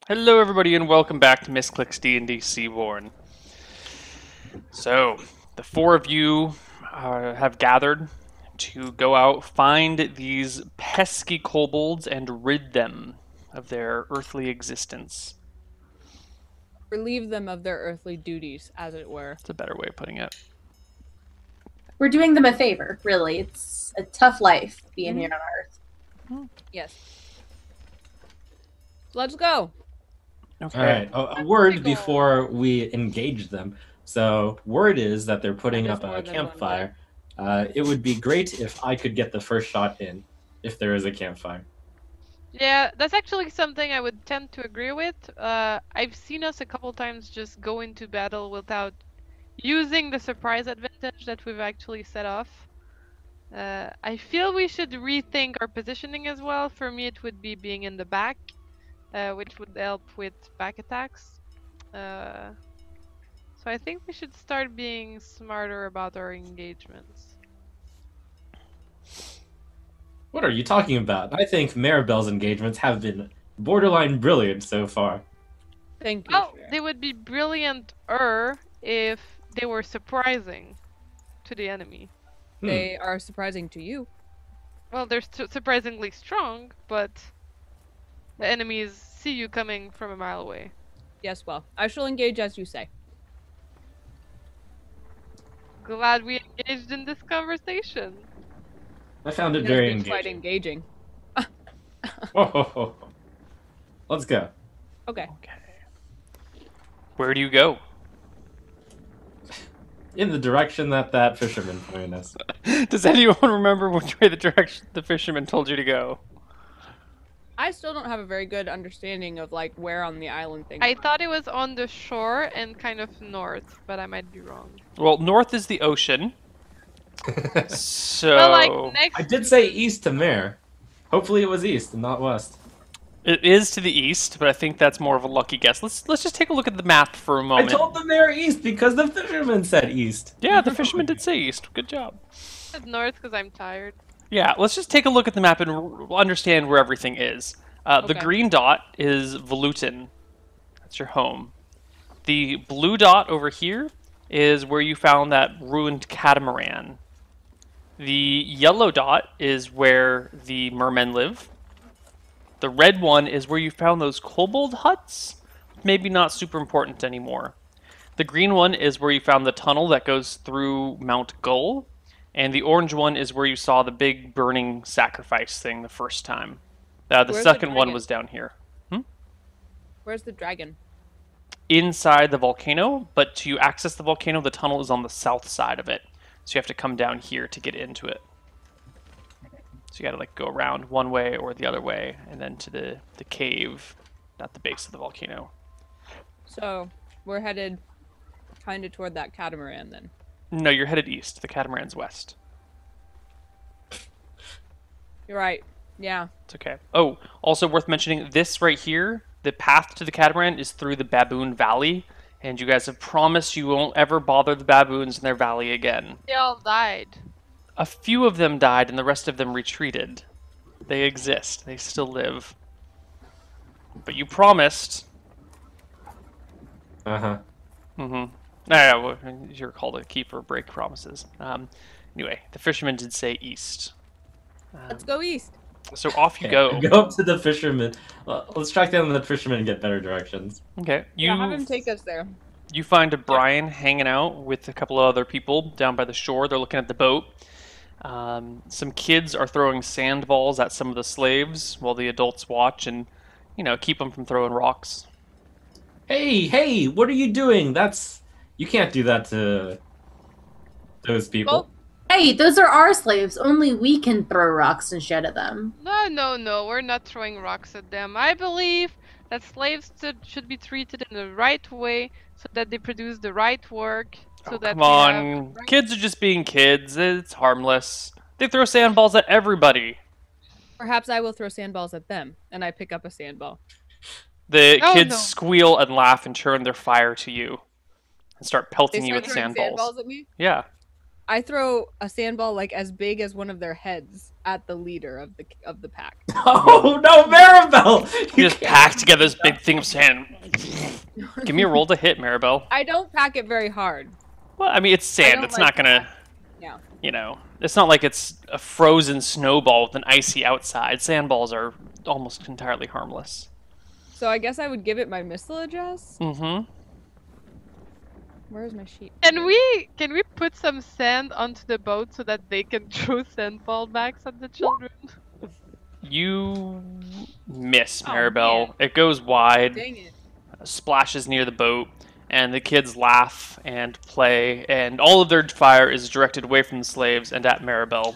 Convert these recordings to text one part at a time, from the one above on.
Hello, everybody, and welcome back to Misscliks D&D Seaborn. So, the four of you have gathered to go out, find these pesky kobolds, and rid them of their earthly existence. Relieve them of their earthly duties, as it were. That's a better way of putting it. We're doing them a favor, really. It's a tough life being here on Earth. Yes. Let's go. Okay. All right, a word before we engage them. So, word is that they're putting up a campfire. It would be great if I could get the first shot in, if there is a campfire. Yeah, that's actually something I would tend to agree with. I've seen us a couple times just go into battle without using the surprise advantage that we've actually set off. I feel we should rethink our positioning as well. For me, it would be being in the back, which would help with back attacks. So I think we should start being smarter about our engagements. What are you talking about? I think Maribel's engagements have been borderline brilliant so far. Thank you. Well, they would be brilliant-er if they were surprising to the enemy. They are surprising to you. Well, they're surprisingly strong, but the enemies see you coming from a mile away. Yes, well, I shall engage as you say. Glad we engaged in this conversation. I found it It's very been quite engaging. engaging. Let's go. Okay. Okay. Where do you go? In the direction that fisherman pointed us. Does anyone remember which way the fisherman told you to go? I still don't have a very good understanding of like where on the island things I are. thought it was on the shore and kind of north, but I might be wrong. Well, north is the ocean. So Well, like next. I did say east to Mare. Hopefully it was east and not west. it is to the east, but I think that's more of a lucky guess. Let's just take a look at the map for a I moment. told the Mare east because the fisherman said east. Yeah, the fisherman did say east. Good job. North because I'm tired. Yeah, let's just take a look at the map and understand where everything is. The Okay. green dot is Volutin. That's your home. The blue dot over here is where you found that ruined catamaran. The yellow dot is where the mermen live. The red one is where you found those kobold huts. Maybe not super important anymore. The green one is where you found the tunnel that goes through Mount Gull. And the orange one is where you saw the big burning sacrifice thing the first time. The Where's the second one dragon? was down here. Where's the dragon? Inside the volcano, but to access the volcano, the tunnel is on the south side of it. So you have to come down here to get into it. So you gotta like go around one way or the other way, and then to the cave at the base of the volcano. So we're headed kind of toward that catamaran then. No, you're headed east. The catamaran's west. You're right. Yeah. It's okay. Oh, also worth mentioning, this right here, the path to the catamaran is through the Baboon Valley, and you guys have promised you won't ever bother the baboons in their valley again. They all died. A few of them died, and the rest of them retreated. They exist. They still live. But you promised. Uh-huh. Mm-hmm. Yeah, well, you're called to keep or break promises. Anyway, the fisherman did say east. Let's go east. So off you go. Go up to the fisherman. Let's track down the fisherman and get better directions. Okay. Yeah, have him take us there. You find a Brian hanging out with a couple of other people down by the shore. They're looking at the boat. Some kids are throwing sandballs at some of the slaves while the adults watch and, keep them from throwing rocks. Hey, what are you doing? You can't do that to those people. Hey, those are our slaves. Only we can throw rocks and shit at them. No, we're not throwing rocks at them. I believe that slaves should be treated in the right way so that they produce the right work. So that Come we have on. the right- Kids are just being kids. It's harmless. They throw sandballs at everybody. Perhaps I will throw sandballs at them, and I pick up a sandball. The Oh, kids no. squeal and laugh and turn their fire to you and start They pelting you start with throwing sandballs. sandballs at me. Yeah. I throw a sandball like as big as one of their heads at the leader of the pack. Oh no, Maribel! You just pack together this big thing of sand. Give me a roll to hit, Maribel. I don't pack it very hard. Well, I mean, it's sand. don't It's like not gonna, Yeah. you know, it's not like it's a frozen snowball with an icy outside. Sandballs are almost entirely harmless. So I guess I would give it my missile address. Mm-hmm. Where's my sheet? Can we put some sand onto the boat so that they can throw sandball bags at the children? You miss, Oh, Maribel. man. It goes wide, Dang it. splashes near the boat, and the kids laugh and play, and all of their fire is directed away from the slaves and at Maribel.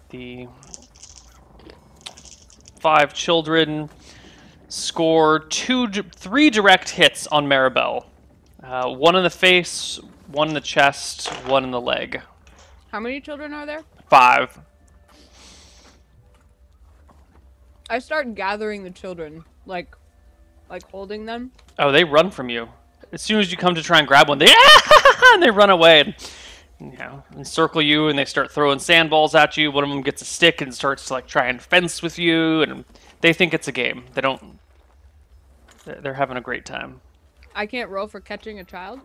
The 5 children score 3 direct hits on Maribel. 1 in the face, 1 in the chest, 1 in the leg. How many children are there? 5. I start gathering the children, like holding them. Oh, they run from you. As soon as you come to try and grab one, they and they run away and encircle you, and they start throwing sandballs at you. One of them gets a stick and starts to like try and fence with you, and they think it's a game. They don't. They're having a great time. I can't roll for catching a child.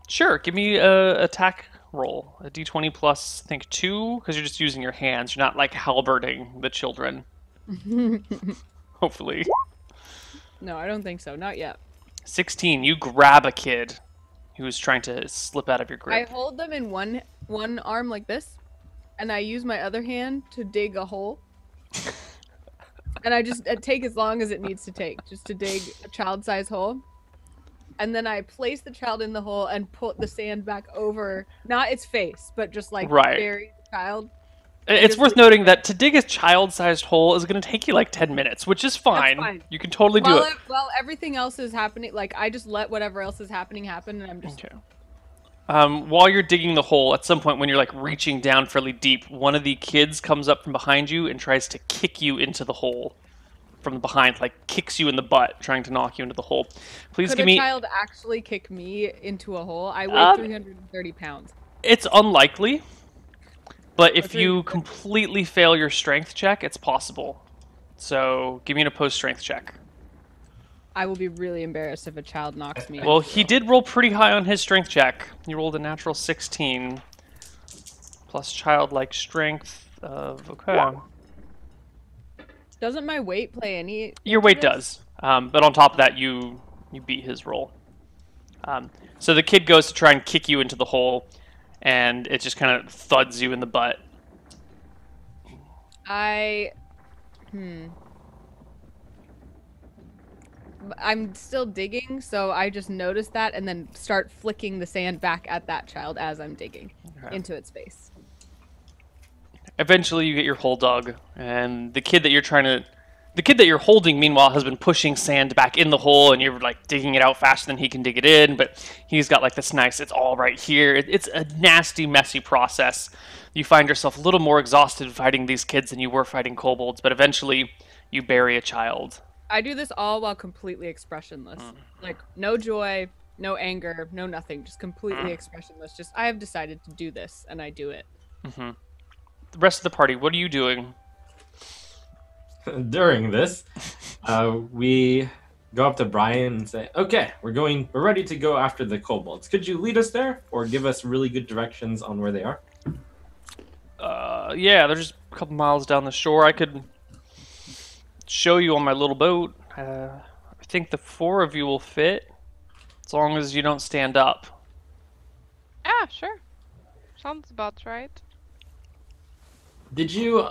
Sure. Give me a attack roll, a d20 plus, I think 2, because you're just using your hands. You're not like halberding the children. Hopefully. No, I don't think so. Not yet. 16. You grab a kid who's trying to slip out of your I grip. hold them in one arm like this, and I use my other hand to dig a hole. And I just take as long as it needs to take, just to dig a child-sized hole. And then I place the child in the hole and put the sand back over, not its face, but just like Right. bury the child. It's worth noting that to dig a child-sized hole is going to take you like 10 minutes, which is fine. fine. You can totally do it. While everything else is happening, like I just let whatever else is happening happen, and I'm just Okay. While you're digging the hole, at some point when you're like reaching down fairly deep, one of the kids comes up from behind you and tries to kick you into the hole from behind, like kicks you in the butt, trying to knock you into the hole. Please Could give a me. child actually kick me into a hole? I weigh 330 pounds. It's unlikely, but if That's you really- completely fail your strength check, it's possible. So give me an opposed strength check. I will be really embarrassed if a child knocks me. Well, he did roll pretty high on his strength check. He rolled a natural 16 plus childlike strength of okay. Doesn't my weight play any? Your into weight this? does, but on top of that, you beat his roll. So the kid goes to try and kick you into the hole, and it just kind of thuds you in the butt. I'm still digging, so I just notice that and then start flicking the sand back at that child as I'm digging Okay. into its face. Eventually, you get your hole dug, and the kid that you're holding, meanwhile, has been pushing sand back in the hole, and you're like digging it out faster than he can dig it in. But he's got like this nice, it's all right here. It's a nasty, messy process. You find yourself a little more exhausted fighting these kids than you were fighting kobolds, but eventually, you bury a child. I do this all while completely expressionless. Like, no joy, no anger, no nothing. Just completely expressionless. Just, I have decided to do this, and I do it. Mm-hmm. The rest of the party, what are you doing? During this, we go up to Brian and say, "Okay, we're ready to go after the kobolds. Could you lead us there, or give us really good directions on where they are?" Yeah, they're just a couple miles down the shore. I could show you on my little boat. I think the 4 of you will fit, as long as you don't stand up. Yeah, sure. Sounds about right. Did you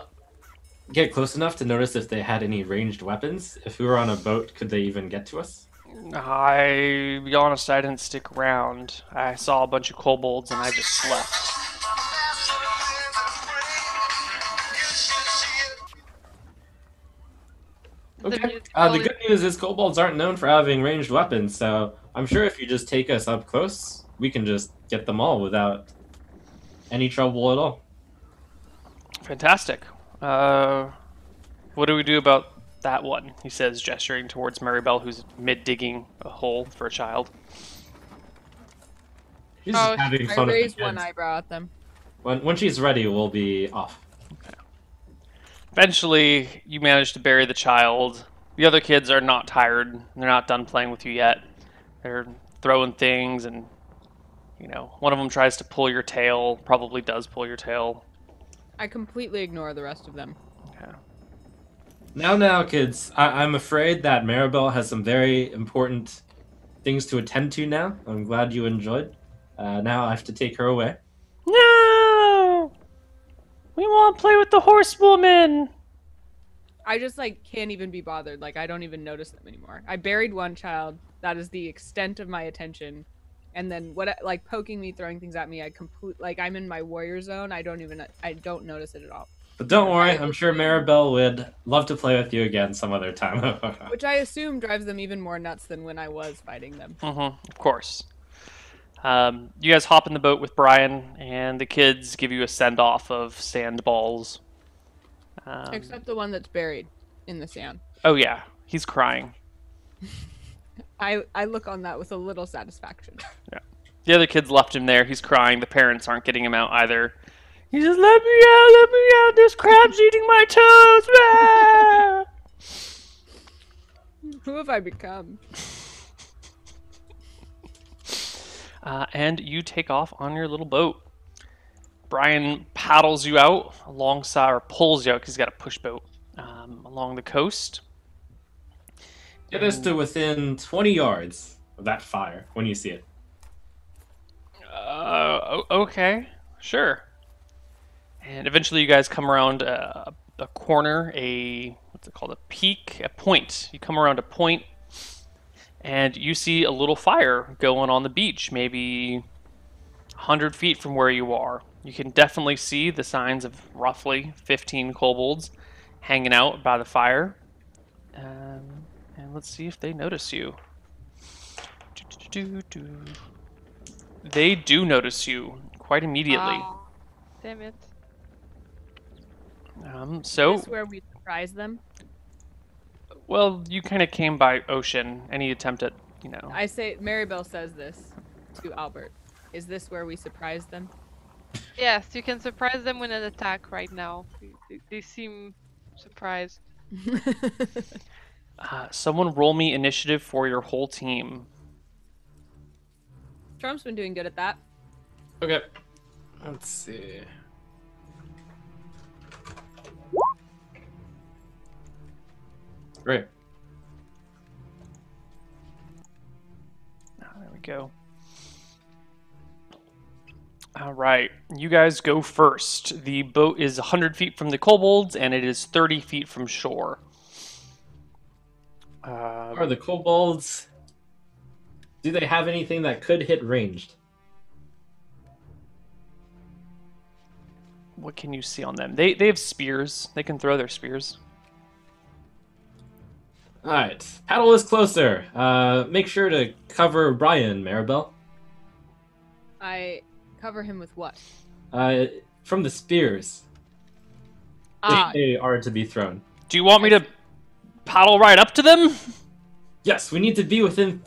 get close enough to notice if they had any ranged weapons? If we were on a boat, could they even get to us? To be honest, I didn't stick around. I saw a bunch of kobolds and I just left. Okay. The good news is kobolds aren't known for having ranged weapons, so I'm sure if you just take us up close, we can just get them all without any trouble at all. Fantastic. What do we do about that one? He says, gesturing towards Maribel, who's mid-digging a hole for a child. She's Oh, having I fun with the raised one kids. eyebrow at them. When she's ready, we'll be off. Eventually, you manage to bury the child. The other kids are not tired. They're not done playing with you yet. They're throwing things, and one of them tries to pull your tail. Probably does pull your tail. I completely ignore the rest of them. Okay. Now, kids, I'm afraid that Maribel has some very important things to attend to now. I'm glad you enjoyed. Now I have to take her away. No! We want to play with the horsewoman! I just can't even be bothered. I don't even notice them anymore. I buried one child. That is the extent of my attention. And then poking me, throwing things at me, I'm in my warrior zone. I don't notice it at all. But don't worry, I'm sure Maribel would love to play with you again some other time. Which I assume drives them even more nuts than when I was fighting them. Of course. You guys hop in the boat with Brian, and the kids give you a send-off of sand balls. Except the one that's buried in the sand. Oh yeah, he's crying. I look on that with a little satisfaction. Yeah. The other kids left him there. He's crying. The parents aren't getting him out either. He says, let me out, this crab's eating my toes! Ah! Who have I become? And you take off on your little boat. Brian paddles you out alongside, or pulls you out, because he's got a push boat, along the coast. Get us to within 20 yards of that fire when you see it. Okay, sure. And eventually you guys come around a corner, what's it called, a peak, a point. You come around a point, and you see a little fire going on the beach, maybe 100 feet from where you are. You can definitely see the signs of roughly 15 kobolds hanging out by the fire. And let's see if they notice you. They do notice you quite immediately. Oh, damn it. So, Is this where we surprise them? well, you kind of came by ocean. Any attempt at, I say, Maribel says this to Albert. Is this where we surprise them? Yes, you can surprise them with an attack right now. They seem surprised. Someone roll me initiative for your whole team. Trump's been doing good at that. Okay. Let's see. Great. There we go. All right, you guys go first. The boat is 100 feet from the kobolds, and it is 30 feet from shore. Are the kobolds... Do they have anything that could hit ranged? What can you see on them? They have spears. They can throw their spears. Alright. Paddle is closer. Make sure to cover Brian, Maribel. I cover him with what? From the spears. If they are to be thrown. Do you want me to paddle right up to them? Yes, we need to be within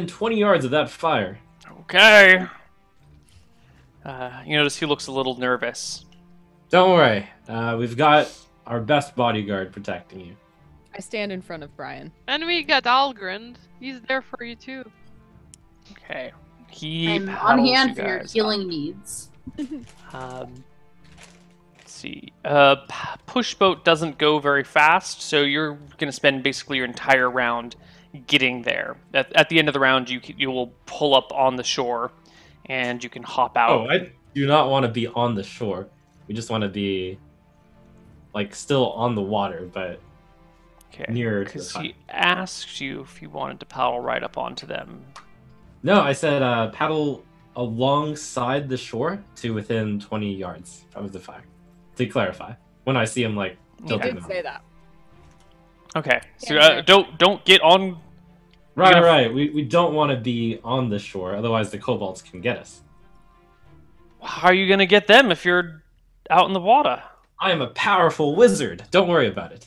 20 yards of that fire. Okay. You notice he looks a little nervous. Don't worry. We've got our best bodyguard protecting you. I stand in front of Brian. And we got Algrind. He's there for you too. Okay. He I'm on paddles hand you for your guys healing up. needs. Let's see. Push boat doesn't go very fast, so you're going to spend basically your entire round getting there. At the end of the round, you will pull up on the shore, and you can hop out. Oh, I do not want to be on the shore. We just want to be, still on the water, but nearer to the because fire. he asked you if you wanted to paddle right up onto them. No, I said paddle alongside the shore to within 20 yards of the fire. To clarify, when I see him He tilting did them. say that. Okay, so Yeah. don't get on. Right. We don't want to be on the shore, otherwise the kobolds can get us. How are you going to get them if you're out in the water? I am a powerful wizard. Don't worry about it.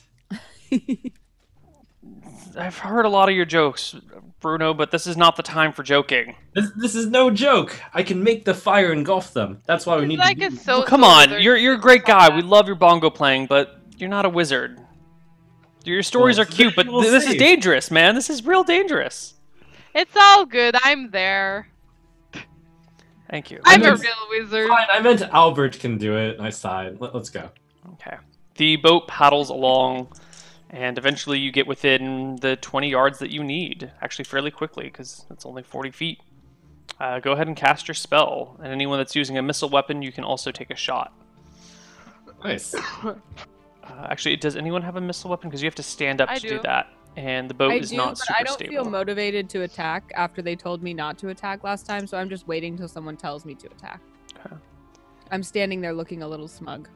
I've heard a lot of your jokes, Bruno, but this is not the time for joking. This is no joke. I can make the fire engulf them. That's why we He's need like to a be... social Well, come on, wizard. you're a great guy. We love your bongo playing, but you're not a wizard. Your stories Well, are cute, but we'll this is see. dangerous, man. This is real dangerous. It's all good. I'm there. Thank you. I'm a meant- real wizard. Fine, I meant Albert can do it. I sighed. Let's go. Okay. The boat paddles along, and eventually you get within the 20 yards that you need. Actually, fairly quickly, because it's only 40 feet. Go ahead and cast your spell. And anyone that's using a missile weapon, you can also take a shot. Nice. Actually, does anyone have a missile weapon? Because you have to stand up I to do. do that. And the boat I is do, not but super I don't stable. feel motivated to attack after they told me not to attack last time, so I'm just waiting till someone tells me to attack. Okay. I'm standing there looking a little smug.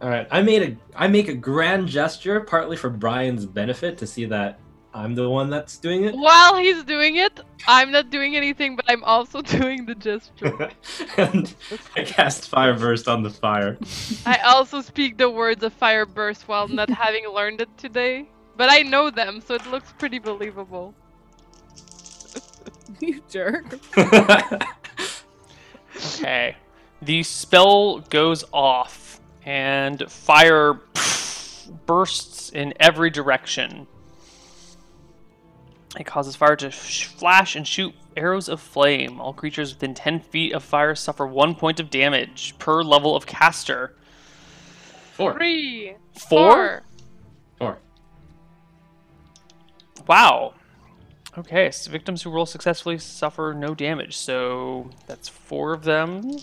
All right. I make a grand gesture, partly for Brian's benefit, to see that I'm the one that's doing it. While he's doing it, I'm not doing anything, but I'm also doing the gesture. And I cast Fire Burst on the fire. I also speak the words of fire burst while not having learned it today. But I know them, so it looks pretty believable. You jerk. Okay. The spell goes off, and fire bursts in every direction. It causes fire to flash and shoot arrows of flame. All creatures within 10 feet of fire suffer 1 point of damage per level of caster. 4. 3, 4? 4. Wow. Okay, so victims who roll successfully suffer no damage. So that's 4 of them.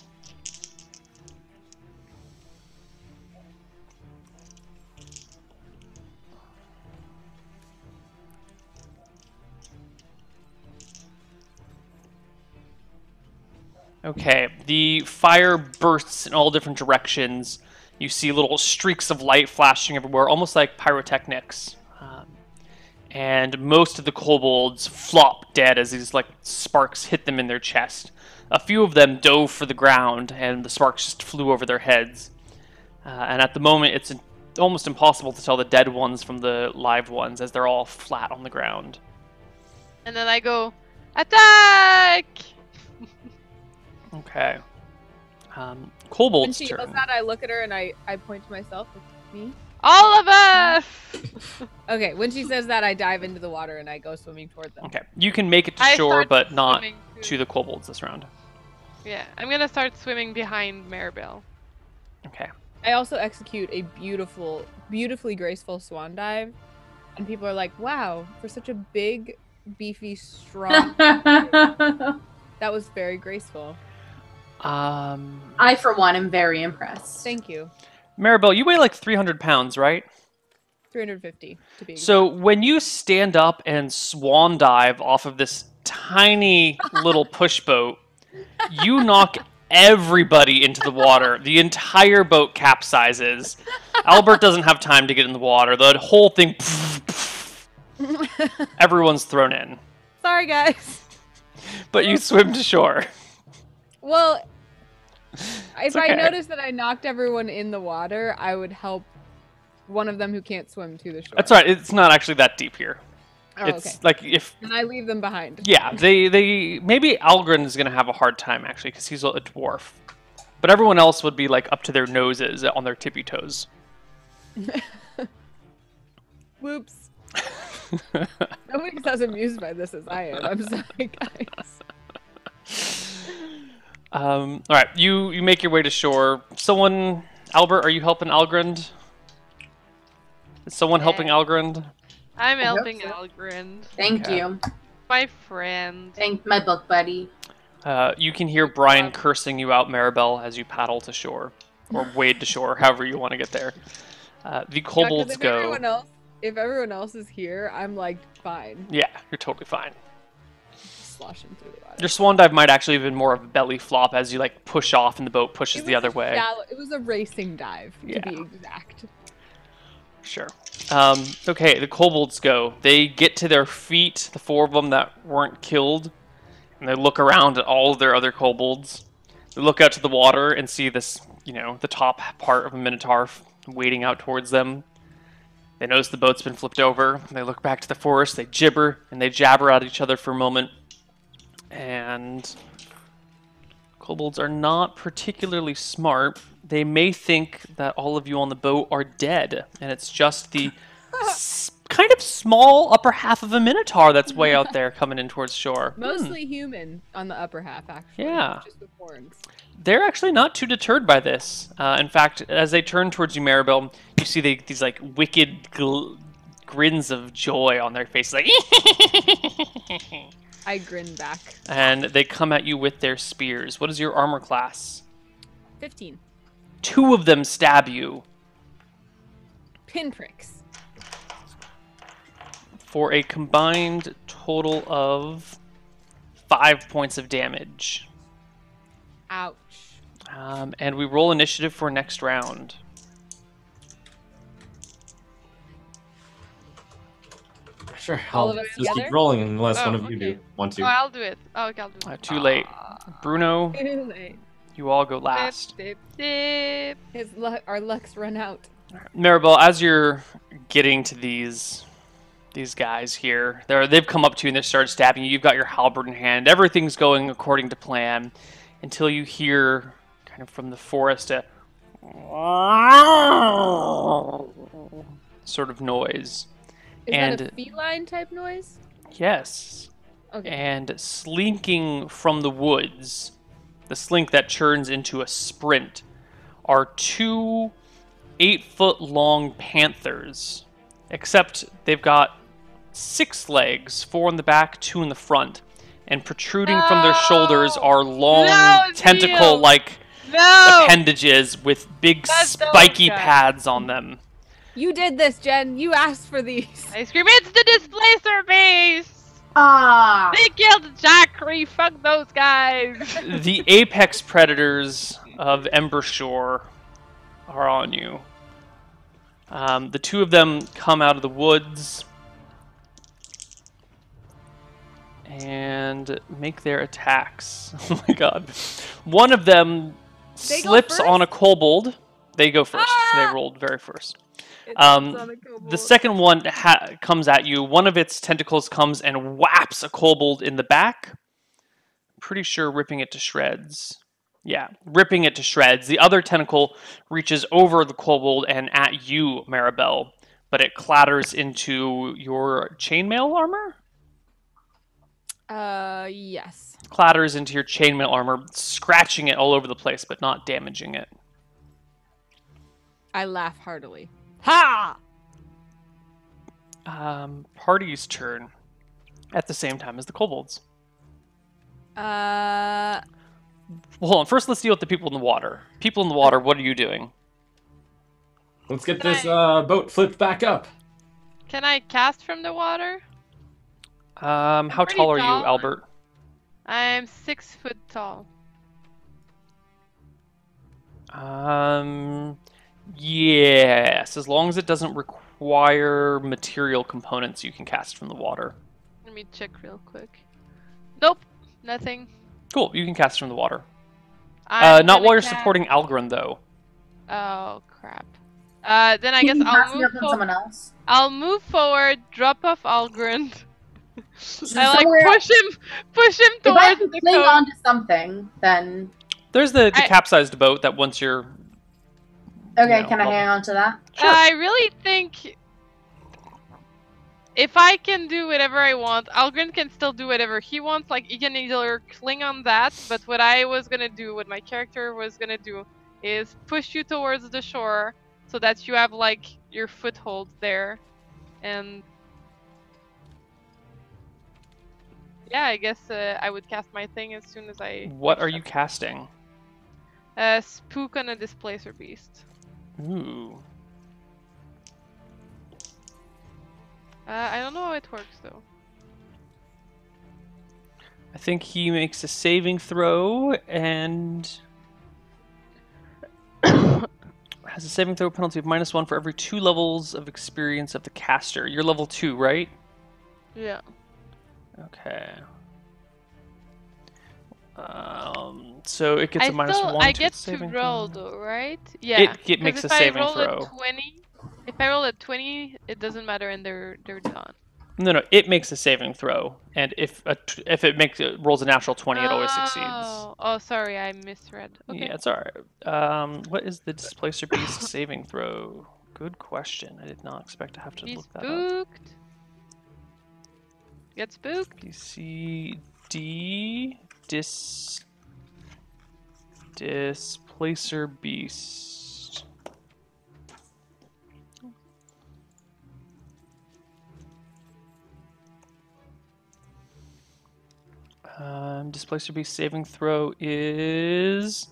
Okay, the fire bursts in all different directions. You see little streaks of light flashing everywhere, almost like pyrotechnics. And most of the kobolds flop dead as these like sparks hit them in their chest. A few of them dove for the ground, and the sparks just flew over their heads. And at the moment, it's almost impossible to tell the dead ones from the live ones, as they're all flat on the ground. and then I go, attack! Okay. When Kobold's she turn. yells that, I look at her and I point to myself. It's me. All of us! Okay, when she says that, I dive into the water and I go swimming toward them. Okay, you can make it to I shore, start but not swimming too. to the kobolds this round. Yeah, I'm gonna start swimming behind Maribel. Okay. I also execute a beautifully graceful swan dive, and people are like, "Wow, for such a big, beefy, strong." That was very graceful. I, for one, am very impressed. Thank you. Maribel, you weigh like 300 pounds, right? 350 to be exact. So when you stand up and swan dive off of this tiny little push boat, you knock everybody into the water. The entire boat capsizes. Albert doesn't have time to get in the water. The whole thing, everyone's thrown in. Sorry, guys. But you swim to shore. Well, if I okay. noticed that I knocked everyone in the water, I would help one of them who can't swim to the shore. That's right. It's not actually that deep here. Oh, It's okay. like if And I leave them behind. yeah, they maybe Algren is gonna have a hard time actually because he's a dwarf, but everyone else would be like up to their noses on their tippy toes. Whoops. Nobody's as amused by this as I am. I'm sorry, guys. All right, you make your way to shore. Someone, Albert, are you helping Algrind? Is someone helping Algrind? I'm I hope helping so. Algrind, Thank Okay. you. my friend. Thank my book buddy. You can hear Brian cursing you out, Maribel, as you paddle to shore, or wade to shore, however you want to get there. The Yeah, 'cause kobolds if go. if everyone else is here, I'm like fine. Yeah, you're totally fine. Sloshing through the water. Your swan dive might actually have been more of a belly flop as you like push off and the boat pushes It the was other a way. shallow- it was a racing dive, Yeah. to be exact. Sure. Okay, the kobolds go. They get to their feet, the 4 of them that weren't killed, and they look around at all of their other kobolds. They look out to the water and see this, the top part of a minotaur wading out towards them. They notice the boat's been flipped over. They look back to the forest. They gibber and they jabber at each other for a moment. And kobolds are not particularly smart. They may think that all of you on the boat are dead, and it's just the kind of small upper half of a minotaur that's way out there coming in towards shore. Mostly human on the upper half, actually. Yeah. Just with horns. They're actually not too deterred by this. In fact, as they turn towards you, Maribel, you see these like wicked grins of joy on their faces, like. I grin back. And they come at you with their spears. What is your armor class? 15. 2 of them stab you Pinpricks. for a combined total of 5 points of damage. Ouch. And we roll initiative for next round. Sure, All I'll of us just together? keep rolling unless one of you okay. do want Oh, to. I'll do it. Oh, okay, I'll do it. Too late. Bruno, Too late. you all go last. Dip, dip, dip. Our luck's run out. Maribel, as you're getting to these guys here, they've come up to you and they start stabbing you. You've got your halberd in hand. Everything's going according to plan until you hear kind of from the forest a sort of noise. Is And- that a feline type noise? Yes. Okay. And slinking from the woods, the slink that turns into a sprint, are 2 8-foot-long panthers. Except they've got 6 legs, 4 in the back, 2 in the front. And protruding from their shoulders are long, No, Neil! tentacle-like No! appendages with big That's those spiky guys. pads on them. You did this, Jen. You asked for these. I scream, it's the displacer beast! Ah. They killed Jackery, fuck those guys! The apex predators of Embershore are on you. The 2 of them come out of the woods and make their attacks. Oh my god. One of them They go slips first? on a kobold. They go first. Ah! They rolled very first. It's Um, on a kobold. The second one comes at you. One of its tentacles comes and whaps a kobold in the back. Pretty sure ripping it to shreds. Yeah, ripping it to shreds. The other tentacle reaches over the kobold and at you, Maribel, but it clatters into your chainmail armor? Yes. Clatters into your chainmail armor, scratching it all over the place, but not damaging it. I laugh heartily. Ha! Party's turn at the same time as the kobolds. Well, hold on. First, let's deal with the people in the water. People in the water, what are you doing? Let's get this boat flipped back up. Can I cast from the water? How pretty tall are you, tall. Albert? I'm 6 foot tall. Yes. As long as it doesn't require material components, you can cast from the water. Let me check real quick. Nope, nothing. Cool. You can cast from the water. I'm Not gonna while you're cast- supporting Algren, though. Oh crap. Then I guess Can you pass I'll me move. up on someone else. I'll move forward, drop off Algren. I like Somewhere- push him If I towards can the cling coast. onto something, then There's the I- capsized boat that once you're... okay. No, Can I well- hang on to that? Sure. I really think if I can do whatever I want, Algren can still do whatever he wants. Like he can either cling on that, but what I was gonna do, what my character was gonna do, is push you towards the shore so that you have like your foothold there, and yeah, I guess I would cast my thing as soon as I. What are you casting? Spook on a displacer beast. Ooh. I don't know how it works though. I think he makes a saving throw and has a saving throw penalty of -1 for every 2 levels of experience of the caster. You're level 2, right? Yeah. Okay. So it gets a -1 I to get its to saving roll throw. though, right? Yeah. It 'cause makes if a I saving roll throw. A 20, If I roll a 20, it doesn't matter, and they're done. No, it makes a saving throw, and if it rolls a natural 20, it always succeeds. Oh, sorry, I misread. Okay. Yeah, it's alright. What is the Displacer Beast saving throw? Good question. I did not expect to have to Be look that up. spooked. Get spooked. PCD Displacer Beast. Displacer Beast saving throw is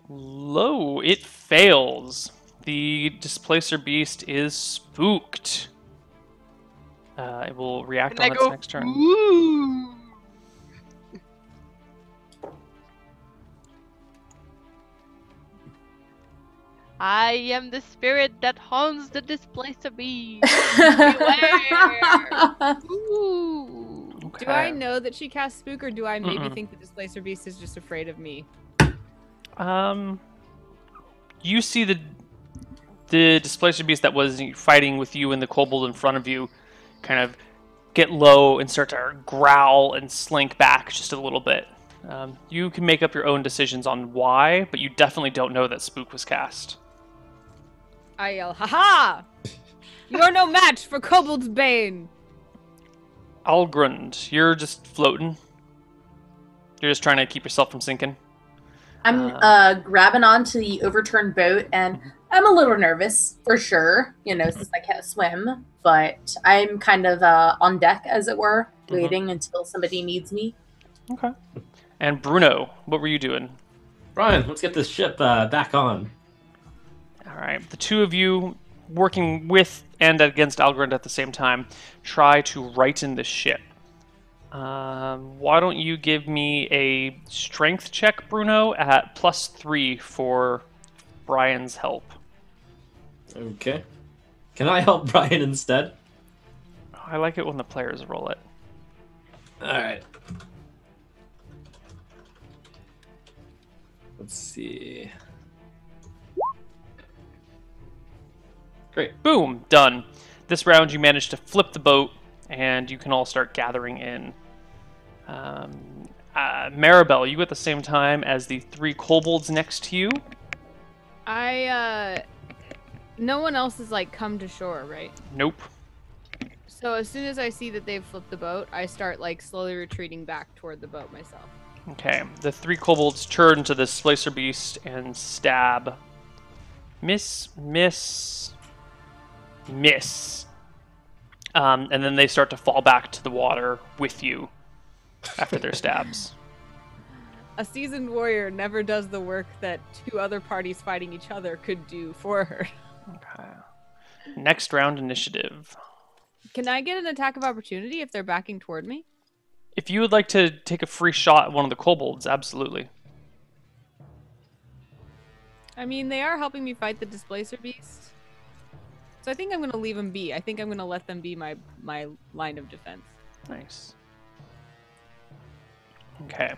low. It fails. The Displacer Beast is spooked. It will react on its next turn. Ooh. I am the spirit that haunts the Displacer Beast. Beware. Ooh. Okay. Do I know that she casts spook, or do I maybe think the Displacer Beast is just afraid of me? You see the Displacer Beast that was fighting with you and the kobold in front of you kind of get low and start to growl and slink back just a little bit. You can make up your own decisions on why, but you definitely don't know that spook was cast. I yell, "Ha-ha! You're no match for Kobold's Bane!" Algrund, you're just floating. You're just trying to keep yourself from sinking. I'm grabbing onto the overturned boat, and I'm a little nervous, for sure, since I can't swim, but I'm kind of on deck, as it were, waiting until somebody needs me. Okay. And Bruno, what were you doing? Brian, let's get this ship back on. All right. The two of you, working with and against Algrund at the same time, try to righten the ship. Why don't you give me a strength check, Bruno, at +3 for Brian's help? Okay. Can I help Brian instead? I like it when the players roll it. Alright. Let's see. Great. Boom! Done. This round you managed to flip the boat, and you can all start gathering in. Maribel, you at the same time as the 3 kobolds next to you. No one else has, come to shore, right? Nope. So as soon as I see that they've flipped the boat, I start, slowly retreating back toward the boat myself. Okay. The 3 kobolds turn to the Displacer Beast and stab. Miss. And then they start to fall back to the water with you after their stabs. A seasoned warrior never does the work that 2 other parties fighting each other could do for her. Okay. Next round initiative. Can I get an attack of opportunity if they're backing toward me? If you would like to take a free shot at one of the kobolds, absolutely. I mean, they are helping me fight the Displacer Beast. So I think I'm going to leave them be. I think I'm going to let them be my line of defense. Nice. Okay.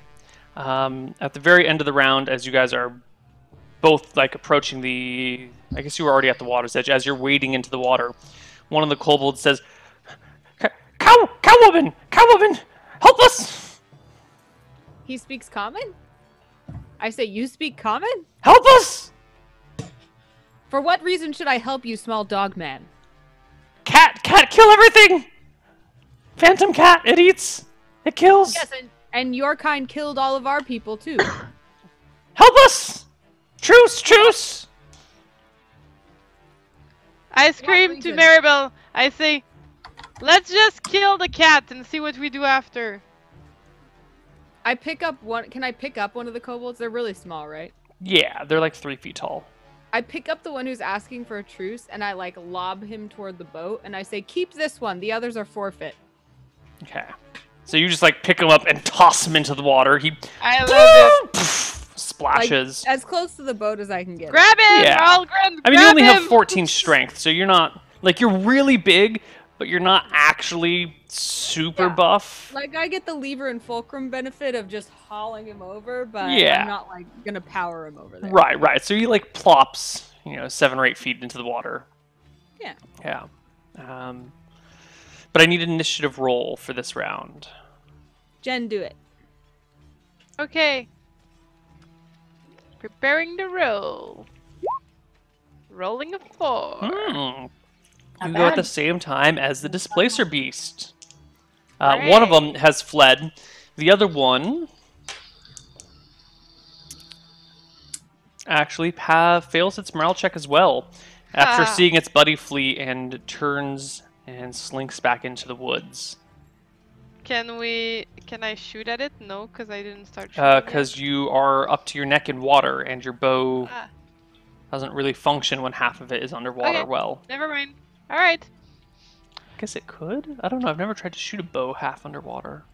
At the very end of the round, as you guys are both approaching the... I guess you were already at the water's edge. As you're wading into the water, one of the kobolds says, Cowwoman! Cowwoman! Help us! He speaks common? I say, you speak common? Help us! For what reason should I help you, small dog man? Cat, kill everything! Phantom cat, it eats, it kills. Yes, and your kind killed all of our people, too. Help us! Truce! I scream to Maribel. I say, let's just kill the cat and see what we do after. I pick up one. Can I pick up one of the kobolds? They're really small, right? Yeah, they're 3 feet tall. I pick up the one who's asking for a truce, and I lob him toward the boat, and I say, keep this one. The others are forfeit. Okay. So you just pick him up and toss him into the water. He I love it. splashes. As close to the boat as I can get. Grab him, Yeah. Algren, I mean, you grab only him. have 14 strength, so you're not you're really big, but you're not actually super buff. I get the lever and fulcrum benefit of just hauling him over, but Yeah. I'm not gonna power him over there. Right. So he plops, 7 or 8 feet into the water. Yeah. Yeah. But I need an initiative roll for this round. Jen, do it. Okay. Preparing the roll. Rolling a 4. You Not go at the bad. same time as the Displacer Beast. One of them Hooray. has fled. The other one actually fails its morale check as well. After Ha. seeing its buddy flee and turns and slinks back into the woods. Can I shoot at it? No, because I didn't start shooting yet. Because you are up to your neck in water and your bow Ah, doesn't really function when half of it is underwater Okay. well. never mind. Alright. I guess it could? I don't know. I've never tried to shoot a bow half underwater.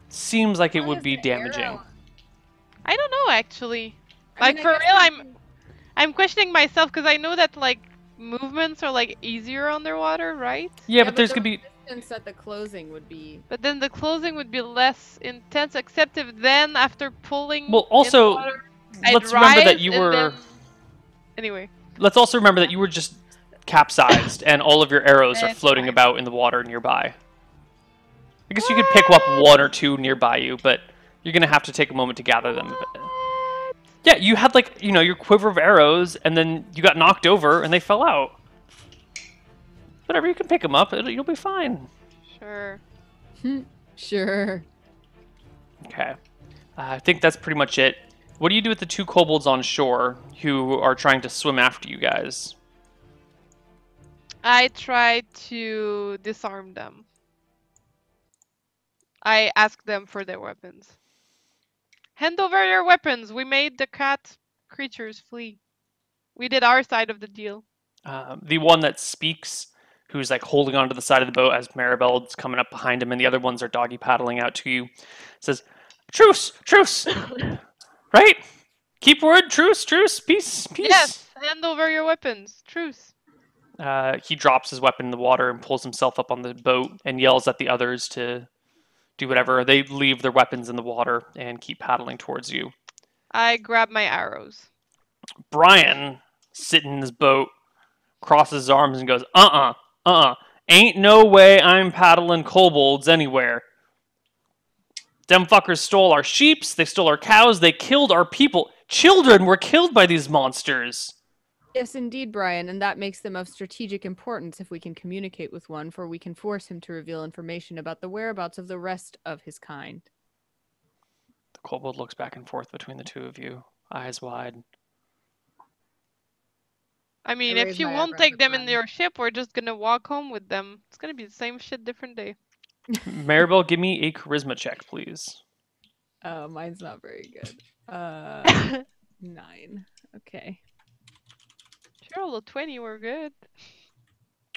Seems like it Why would is be the arrow- damaging. I don't know actually. I Like mean, I for guess real, we can- I'm questioning myself because I know that like movements are like easier underwater, right? Yeah, but there's the gonna be. resistance at the closing would be. But then the closing would be less intense, except if then after pulling Well, in also, water, I'd let's remember that rise you and were. then- Anyway, Let's also remember that you were just capsized, and all of your arrows are That's floating fine. about in the water nearby. I guess you could pick up one or two nearby you, but you're gonna have to take a moment to gather them. what? Yeah, you had like your quiver of arrows, and then you got knocked over, and they fell out. Whatever, you can pick them up. You'll be fine. Sure. Sure. Okay, I think that's pretty much it. What do you do with the two kobolds on shore who are trying to swim after you guys? I tried to disarm them. I asked them for their weapons. Hand over your weapons. We made the cat creatures flee. We did our side of the deal. The one that speaks, who's like holding onto the side of the boat as Maribel's coming up behind him, and the other ones are doggy paddling out to you, says, "Truce, truce, right? Keep word, truce, truce, peace, peace." Yes, hand over your weapons. Truce. He drops his weapon in the water and pulls himself up on the boat and yells at the others to do whatever. They leave their weapons in the water and keep paddling towards you. I grab my arrows. Brian, sitting in his boat, crosses his arms and goes, ain't no way I'm paddling kobolds anywhere. Them fuckers stole our sheeps, they stole our cows, they killed our people. Children were killed by these monsters. Yes, indeed, Brian, and that makes them of strategic importance if we can communicate with one, for we can force him to reveal information about the whereabouts of the rest of his kind. The kobold looks back and forth between the two of you, eyes wide. I mean, I if raise you my won't eyebrows take at them in Brian. your ship, we're just gonna walk home with them. It's gonna be the same shit, different day. Maribel, give me a charisma check, please. Mine's not very good. 9. Okay. Sure, a little 20, we're good.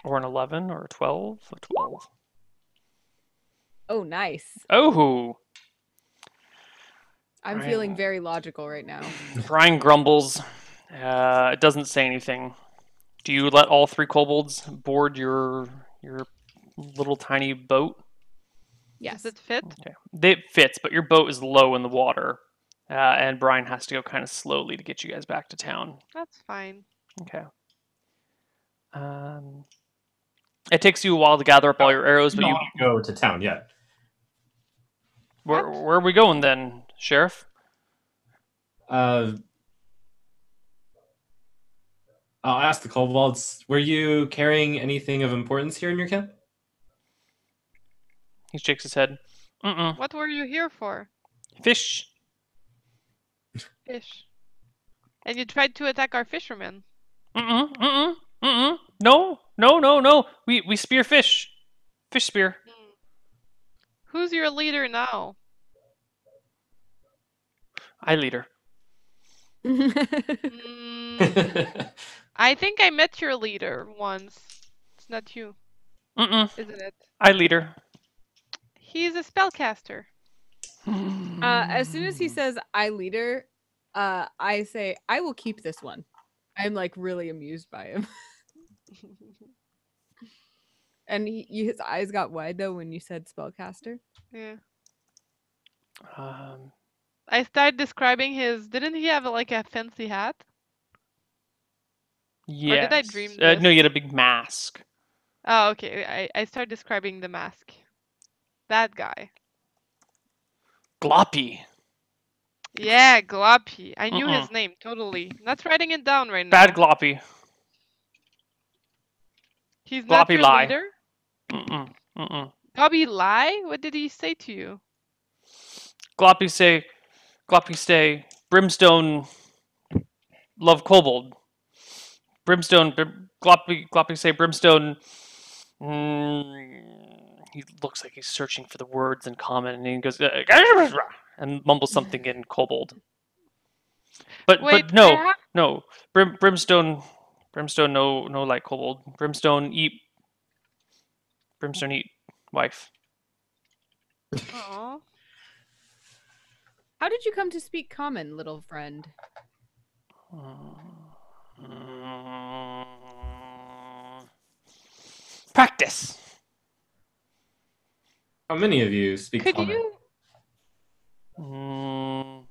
Or an 11 or a 12? A 12. Oh, nice. Oh! I'm Right. feeling very logical right now. Brian grumbles. It doesn't say anything. Do you let all three kobolds board your little tiny boat? Yes. Does it fit? Okay. It fits, but your boat is low in the water. And Brian has to go kind of slowly to get you guys back to town. That's fine. Okay. It takes you a while to gather up all your arrows, but you... go to town yet. Where are we going then, Sheriff? I'll ask the kobolds. Were you carrying anything of importance here in your camp? He shakes his head. What were you here for? Fish. Fish. And you tried to attack our fishermen. No. We spear fish. Fish spear. Who's your leader now? I lead her. Mm, I think I met your leader once. It's not you, isn't it? I lead her. He's a spellcaster. As soon as he says "I leader," I say, "I will keep this one." I'm like really amused by him, and his eyes got wide though when you said spellcaster. Yeah. Um, I started describing his. Didn't he have like a fancy hat? Yes. did I dream No, this? you had a big mask. Oh, okay. I start describing the mask. That guy. Gloppy. Yeah, Gloppy. I knew Mm-mm. his name, totally. Not writing it down right now. Bad Gloppy. He's not Gloppy your lie. leader? Mm-mm. Mm-mm. Gloppy lie? What did he say to you? Gloppy say, Brimstone love kobold. Gloppy say, Brimstone. He looks like he's searching for the words in common, and he goes and mumbles something in kobold. But Wait, no, Brimstone no like kobold. Brimstone eat wife. Aw. How did you come to speak common, little friend? Practice. How many of you speak Could common? you?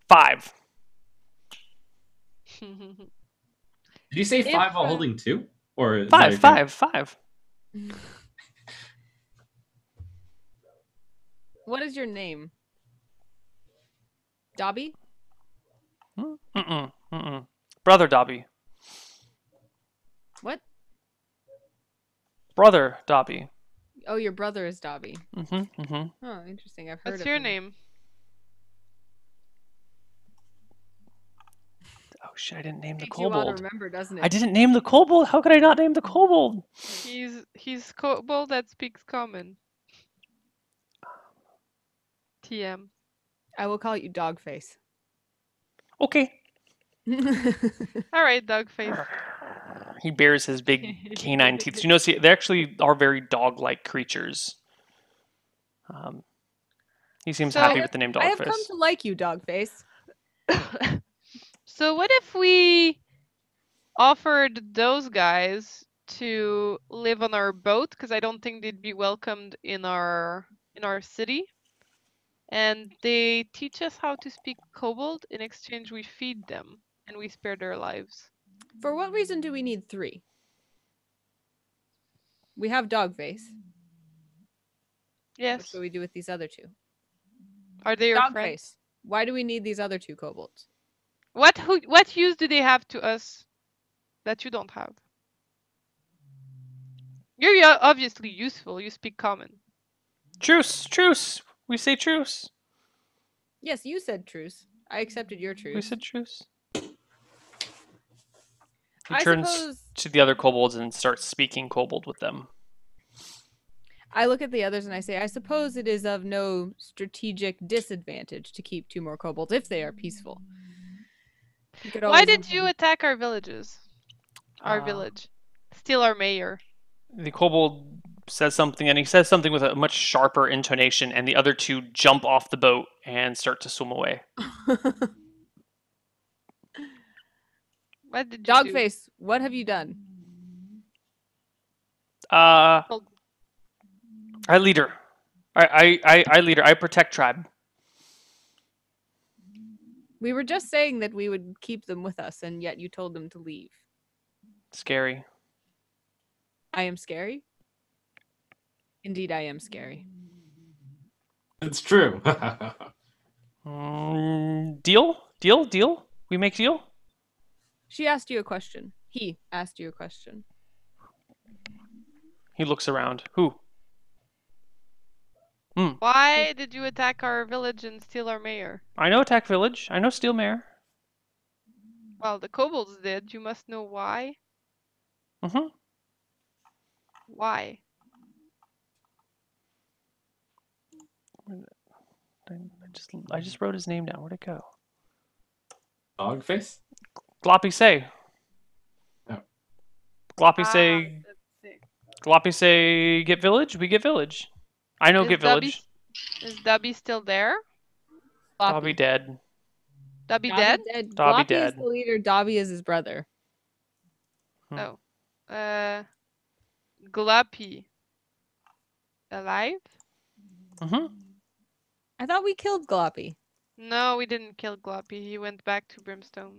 5. Did you say If, 5 while holding 2? Or is that a joke? 5. What is your name? Dobby? Brother Dobby. What? Brother Dobby. Oh, your brother is Dobby. Mm-hmm. Oh, interesting. I've heard What's of your him. name? Oh shit! I didn't name the Takes you a while to kobold. remember, doesn't it? I didn't name the kobold. How could I not name the kobold? He's kobold that speaks common. TM. I will call you Dogface. Okay. All right, Dogface. He bares his big canine teeth. You know, see, they actually are very dog-like creatures. He seems So- happy with the name I have come Dogface. to like you, Dogface. So what if we offered those guys to live on our boat? Because I don't think they'd be welcomed in our city. And they teach us how to speak kobold. In exchange, we feed them and we spare their lives. For what reason do we need 3? We have Dogface. What Yes. should we do with these other 2? Are they your friends? Dogface. Why do we need these other 2 kobolds? What use do they have to us that you don't have? You're obviously useful. You speak common. Truce! We say truce. Yes, you said truce. I accepted your truce. We said truce. He I turns suppose to the other kobolds and starts speaking kobold with them. I look at the others and I say, I suppose it is of no strategic disadvantage to keep 2 more kobolds if they are peaceful. You could Why always- did you attack our villages? Our village. Steal our mayor. The kobold says something, and he says something with a much sharper intonation, and the other 2 jump off the boat and start to swim away. What did you do? Dogface, what have you done? I lead her. I lead her. I protect tribe. We were just saying that we would keep them with us, and yet you told them to leave. Scary. I am scary? Indeed, I am scary. It's true. Deal? We make deal? She asked you a question. He asked you a question. He looks around. Who? Why did you attack our village and steal our mayor? I know attack village. I know steal mare. Well, the kobolds did. You must know why. Mm-hmm. Why? I just wrote his name down. Where'd it go? Dogface? Gloppy say. Oh. Gloppy say get village, we get village. I know Is get village. Is Dubby still there? Dobby dead. Dubby dead? Dobby Gloppy dead. is the leader. Dobby is his brother. Oh. Gloppy. Alive? Mm-hmm. I thought we killed Gloppy. No, we didn't kill Gloppy. He went back to Brimstone.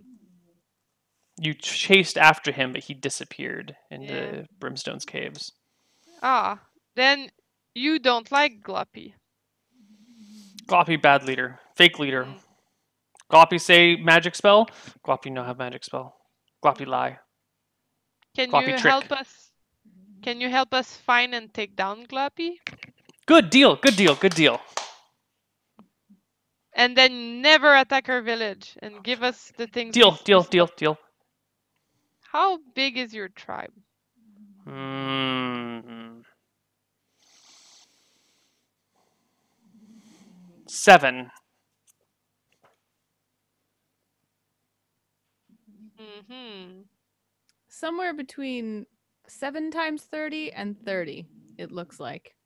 You chased after him, but he disappeared into Brimstone's caves. Ah, then you don't like Gloppy. Gloppy, bad leader. Fake leader. Gloppy say magic spell. Gloppy no have magic spell. Gloppy lie. Can Gloppy you trick. help us? Can you help us find and take down Gloppy? Good deal, good deal, good deal. And then never attack our village and give us the things. Deal, deal, deal, deal. How big is your tribe? 7. Somewhere between 7 times 30 and 30, it looks like.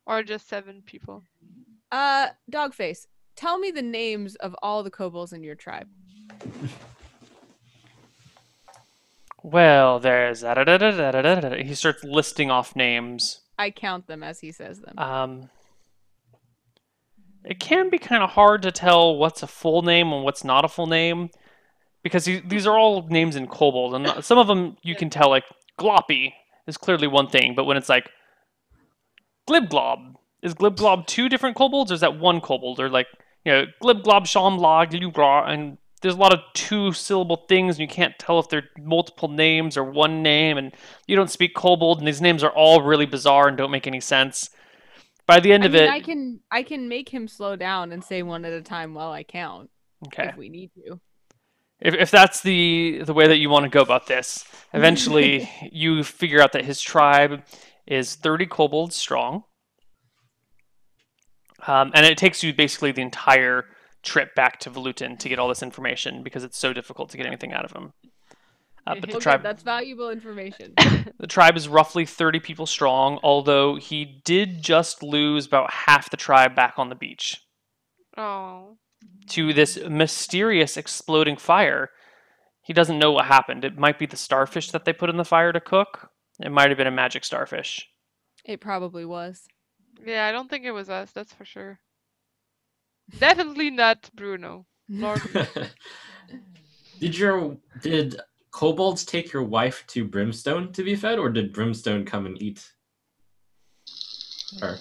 Or just 7 people? Dogface, tell me the names of all the kobolds in your tribe. Well, there's he starts listing off names. I count them as he says them. It can be kind of hard to tell what's a full name and what's not a full name, because these are all names in kobold, and some of them you can tell, like Gloppy is clearly one thing, but when it's like Glibglob, is Glibglob 2 different kobolds, or is that one kobold? Or like, Glibglob, Shamblag, Glubglob, and there's a lot of 2-syllable things, and you can't tell if they're multiple names or one name, and you don't speak kobold, and these names are all really bizarre and don't make any sense. By the end of it, I can make him slow down and say one at a time while I count. Okay. If we need to. If that's the way that you want to go about this, eventually you figure out that his tribe is 30 kobolds strong. And it takes you basically the entire trip back to Volutin to get all this information, because it's so difficult to get anything out of him. But the tribe, that's valuable information. The tribe is roughly 30 people strong, although he did just lose about half the tribe back on the beach. Oh. To this mysterious exploding fire. He doesn't know what happened. It might be the starfish that they put in the fire to cook. It might have been a magic starfish. It probably was. Yeah, I don't think it was us, that's for sure. Definitely not Bruno. Lord. Did kobolds take your wife to Brimstone to be fed, or did Brimstone come and eat her?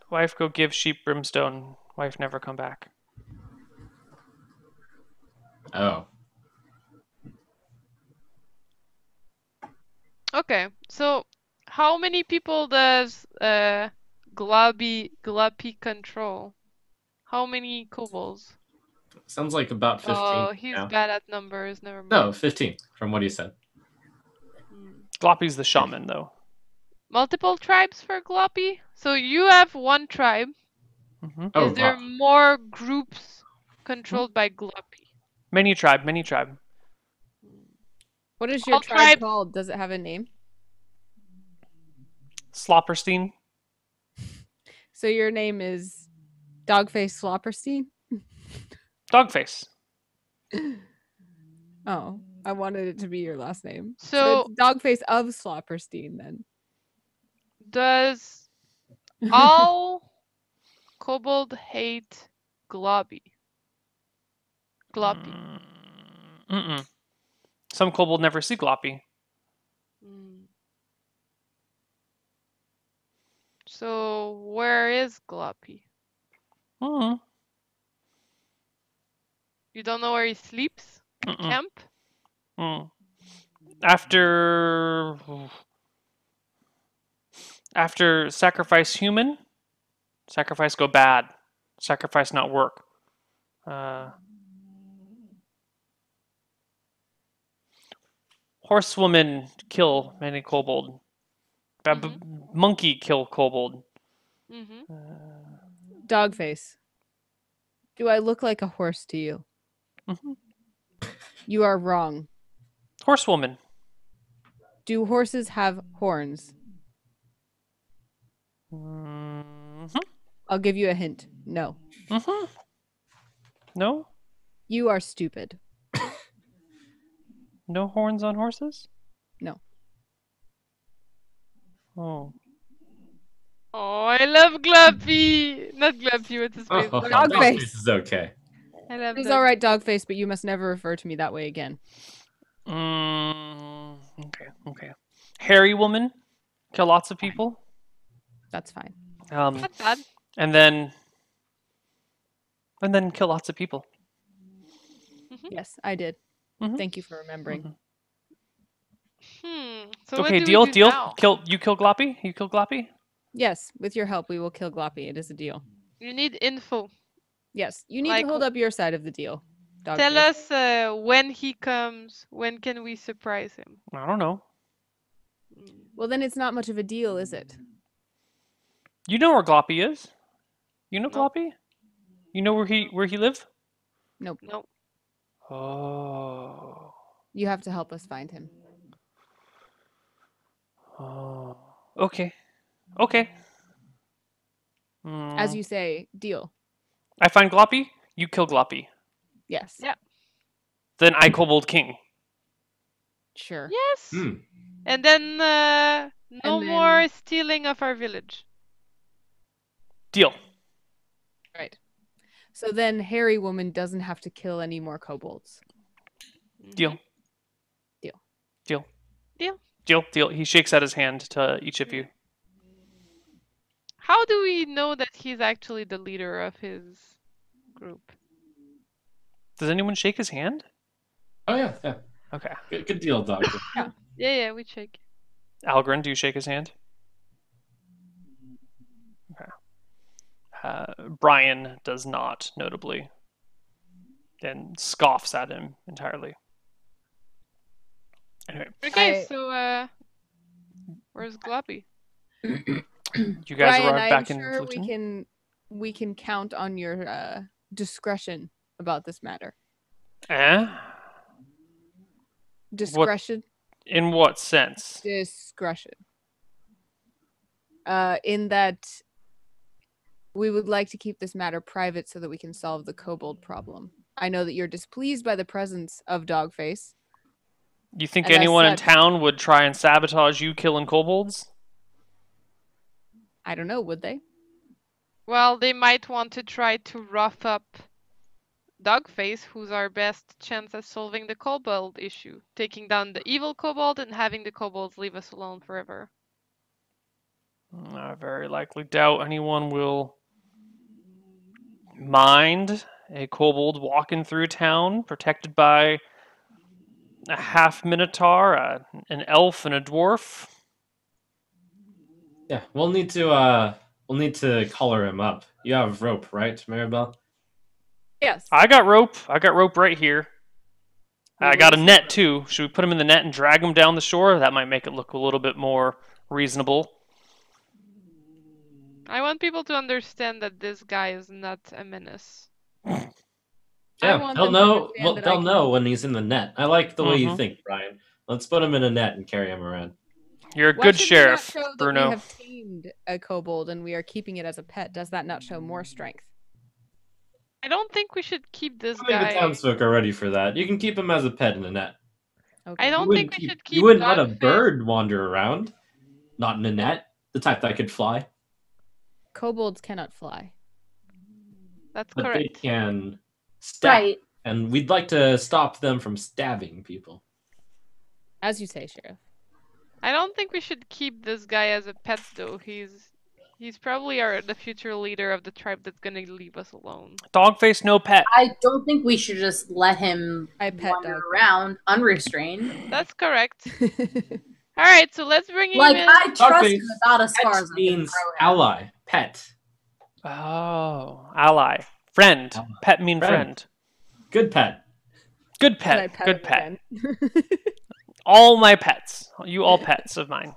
Wife go give sheep Brimstone. Wife never come back. Oh. Okay, so how many people does Gloppy control? How many kobolds? Sounds like about 15. Oh, he's now. bad at numbers. Never mind. No, 15 from what he said. Gloppy's the shaman, though. Multiple tribes for Gloppy? So you have one tribe. Mm-hmm. Oh, Is there more groups controlled by Gloppy? Many tribe, many tribe. What is your tribe called? Does it have a name? Slopperstein. So your name is Dogface Slopperstein? Dogface. Oh, I wanted it to be your last name. So it's Dogface of Slopperstein, then. Does all kobold hate Gloppy? Gloppy. Mm-mm. Some kobold never see Gloppy. So where is Gloppy? You don't know where he sleeps? Camp? After sacrifice human, sacrifice go bad. Sacrifice not work. Horsewoman kill many kobold. Monkey kill kobold. Dogface. Do I look like a horse to you? You are wrong. Horsewoman. Do horses have horns? I'll give you a hint. No. No? You are stupid. No horns on horses? No. Oh. Oh, I love Gloppy! Not Gloppy, what's his face? Dogface is okay. I love It's that. all right, Dogface, but you must never refer to me that way again. Okay. Hairy woman, kill lots of people. That's fine. Not bad. And then kill lots of people. Yes, I did. Mhm. Thank you for remembering. So Okay, what do deal. we do now? You kill Gloppy. You kill Gloppy. Yes, with your help, we will kill Gloppy. It is a deal. You need info. Yes, you need Like, to hold up your side of the deal. Tell Dogface. us when he comes. When can we surprise him? I don't know. Well, then it's not much of a deal, is it? You know where Gloppy is. You know Nope. Gloppy. You know where he live. Nope. No. Oh. You have to help us find him. Oh. Okay. Okay. As you say, deal. I find Gloppy. You kill Gloppy. Yes. Yeah. Then I kobold king. Sure. Yes. Hmm. And then no And more then- stealing of our village. Deal. Right. So then Hairy Woman doesn't have to kill any more kobolds. Deal. Deal. Deal. Deal. Deal. Deal. He shakes out his hand to each of you. How do we know that he's actually the leader of his group? Does anyone shake his hand? Oh yeah. Okay. Good deal, Doctor. Yeah, we check. Algren, do you shake his hand? Okay. Brian does not, notably, and scoffs at him entirely. Anyway, Okay, so where's Gloppy? you guys Brian, arrive I'm back in sure Fluten? we can count on your discretion about this matter. Eh? Discretion. In what sense? Discretion. In that we would like to keep this matter private so that we can solve the kobold problem. I know that you're displeased by the presence of Dogface. You think And as anyone in such- town would try and sabotage you killing kobolds? I don't know, would they? Well, they might want to try to rough up Dogface, who's our best chance at solving the kobold issue, taking down the evil kobold and having the kobolds leave us alone forever. I very likely doubt anyone will mind a kobold walking through town protected by a half minotaur, an elf, and a dwarf. Yeah, we'll need to collar him up. You have rope, right, Maribel? Yes. I got rope. I got rope right here. We I will got a use net rope. too. Should we put him in the net and drag him down the shore? That might make it look a little bit more reasonable. I want people to understand that this guy is not a menace. Yeah, want they'll them to know. understand Well, that I they'll can- know when he's in the net. I like the way you Mhm. think, Brian. Let's put him in a net and carry him around. You're a Why good should we not sheriff, show that Bruno. we have tamed a kobold and we are keeping it as a pet? Does that not show more strength? I don't think we should keep this I think guy. the townsfolk are ready for that. You can keep him as a pet in a net. Okay. I don't You think wouldn't we should keep. You wouldn't let a Dogface- bird wander around, not in a net. The type that could fly, Kobolds cannot fly. That's but correct. they can stab, Right. and we'd like to stop them from stabbing people. As you say, Sheriff. I don't think we should keep this guy as a pet, though. He's probably the future leader of the tribe that's gonna leave us alone. Dogface, no pet. I don't think we should just let him I pet wander dog. around unrestrained. That's correct. All right, so let's bring him Like in. I trust Dogface, him about as far Pet as I can means throw him. ally, pet, Oh, ally, friend. Ally. Pet mean Friend. friend. good pet. Good And I pet. pet Good him pet. again. All my pets. You all pets of mine.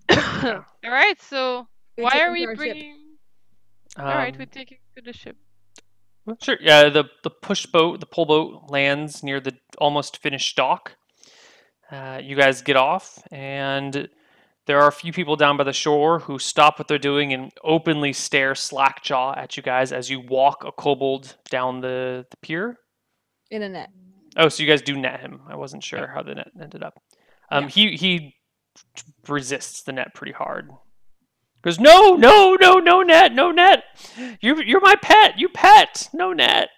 All right, so We why take are him to we our ship. bringing? All right, Um, we take him to the ship. Sure. Yeah, the push boat, the pull boat lands near the almost finished dock. You guys get off, and there are a few people down by the shore who stop what they're doing and openly stare slackjaw at you guys as you walk a kobold down the pier. In a net. Oh, so you guys do net him. I wasn't sure how the net ended up. Yeah. He resists the net pretty hard. Goes, no, no, no, no net, no net. You're my pet. You pet. No net.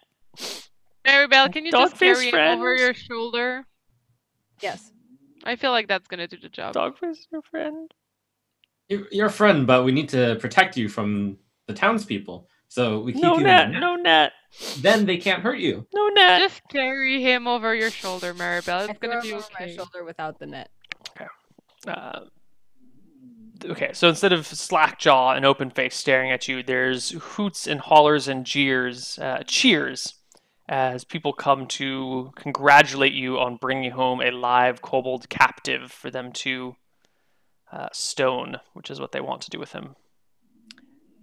Maribel, can you just Dogface carry him friend. over your shoulder? Yes. I feel like that's gonna do the job. Dogface is your friend. You're a friend, but we need to protect you from the townspeople. So we keep No you net, in the net. no net. Then they can't hurt you. No net. Just carry him over your shoulder, Maribel. I It's throw gonna him be over my okay. shoulder without the net. Okay, so instead of Slackjaw and Open Face staring at you, there's hoots and hollers and cheers as people come to congratulate you on bringing home a live kobold captive for them to stone, which is what they want to do with him.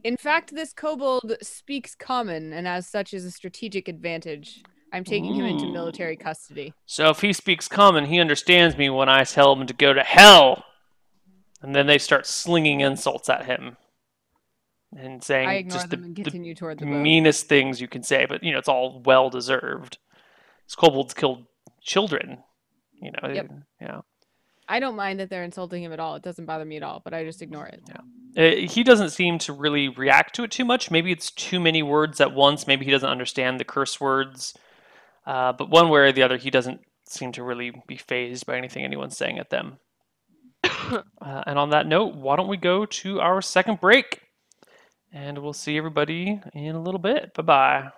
In fact, this kobold speaks common and as such is a strategic advantage. I'm taking him into military custody. So if he speaks common, he understands me when I tell him to go to hell. And then they start slinging insults at him and saying I ignore just them and continue toward the boat. meanest things you can say, but it's all well deserved. These kobolds killed children, Yep. Yeah. I don't mind that they're insulting him at all. It doesn't bother me at all, but I just ignore it. He doesn't seem to really react to it too much. Maybe it's too many words at once. Maybe he doesn't understand the curse words. But one way or the other, he doesn't seem to really be fazed by anything anyone's saying at them. And on that note, why don't we go to our second break? And we'll see everybody in a little bit. Bye-bye.